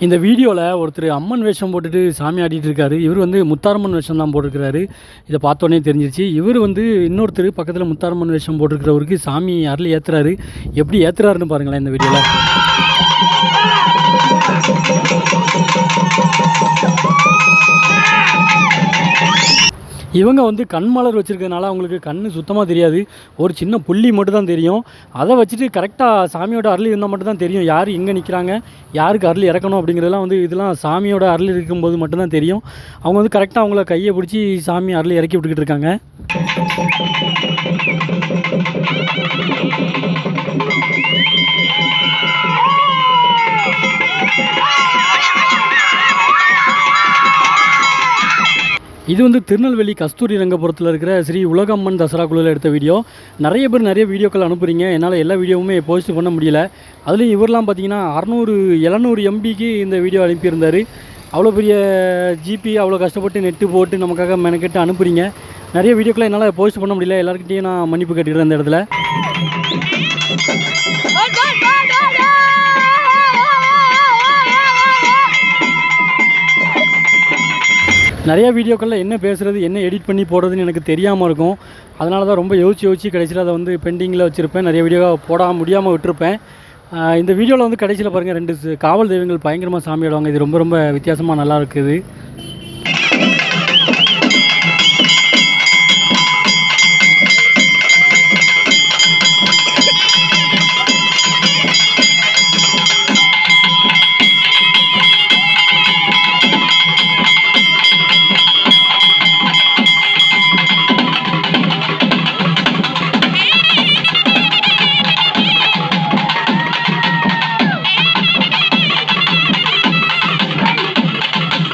இந்த வீடியோவில் ஒருத்தர் அம்மன் வேஷம் போட்டுட்டு சாமி ஆடிட்டு இருக்காரு. இவர் வந்து முத்தாரம்மன் வேஷம் தான் போட்டிருக்கிறாரு. இதை பார்த்தோன்னே தெரிஞ்சிருச்சு. இவர் வந்து இன்னொருத்தர் பக்கத்தில் முத்தாரம்மன் வேஷம் போட்டிருக்கிறவருக்கு சாமி அருள் ஏற்றுறாரு. எப்படி ஏற்றுறாருன்னு பாருங்களேன் இந்த வீடியோவில். இவங்க வந்து கண் மலர் வச்சுருக்கிறதுனால அவங்களுக்கு கண் சுத்தமாக தெரியாது. ஒரு சின்ன புள்ளி மட்டும் தான் தெரியும். அதை வச்சுட்டு கரெக்டாக சாமியோட அருள் இருந்தால் மட்டும் தான் தெரியும் யார் எங்கே நிற்கிறாங்க, யாருக்கு அருள் இறக்கணும் அப்படிங்கிறதெல்லாம் வந்து இதெல்லாம் சாமியோட அருள் இருக்கும்போது மட்டும்தான் தெரியும். அவங்க வந்து கரெக்டாக அவங்கள கையை பிடிச்சி சாமி அருள் இறக்கி விட்டுக்கிட்டு இருக்காங்க. இது வந்து திருநெல்வேலி கஸ்தூரி ரங்கபுரத்தில் இருக்கிற ஸ்ரீ உலகம்மன் தசரா குழுவில் எடுத்த வீடியோ. நிறைய பேர் நிறைய வீடியோக்கள் அனுப்புகிறீங்க. என்னால் எல்லா வீடியோவுமே போஸ்ட் பண்ண முடியல. அதுலேயும் இவரெலாம் பார்த்தீங்கன்னா 700 MBக்கு இந்த வீடியோ அனுப்பியிருந்தார். அவ்வளோ பெரிய ஜிபி அவ்வளோ கஷ்டப்பட்டு நெட்டு போட்டு நமக்காக மெனக்கெட்டு அனுப்புகிறீங்க. நிறைய வீடியோக்களை என்னால் போஸ்ட் பண்ண முடியல. எல்லாருக்கிட்டையும் நான் மன்னிப்பு கேட்டுக்கிறேன் இந்த இடத்துல. நிறையா வீடியோக்களில் என்ன பேசுகிறது, என்ன எடிட் பண்ணி போடுறதுன்னு எனக்கு தெரியாமல் இருக்கும். அதனால தான் ரொம்ப யோசிச்சு கடைசியில் அதை வந்து பெண்டிங்கில் வச்சுருப்பேன். நிறைய வீடியோ போட முடியாமல் விட்டுருப்பேன். இந்த வீடியோவில் வந்து கடைசியில் பாருங்கள் 2 காவல் தெய்வங்கள் பயங்கரமாக சாமி ஆடுவாங்க. இது ரொம்ப வித்தியாசமாக நல்லா இருக்குது.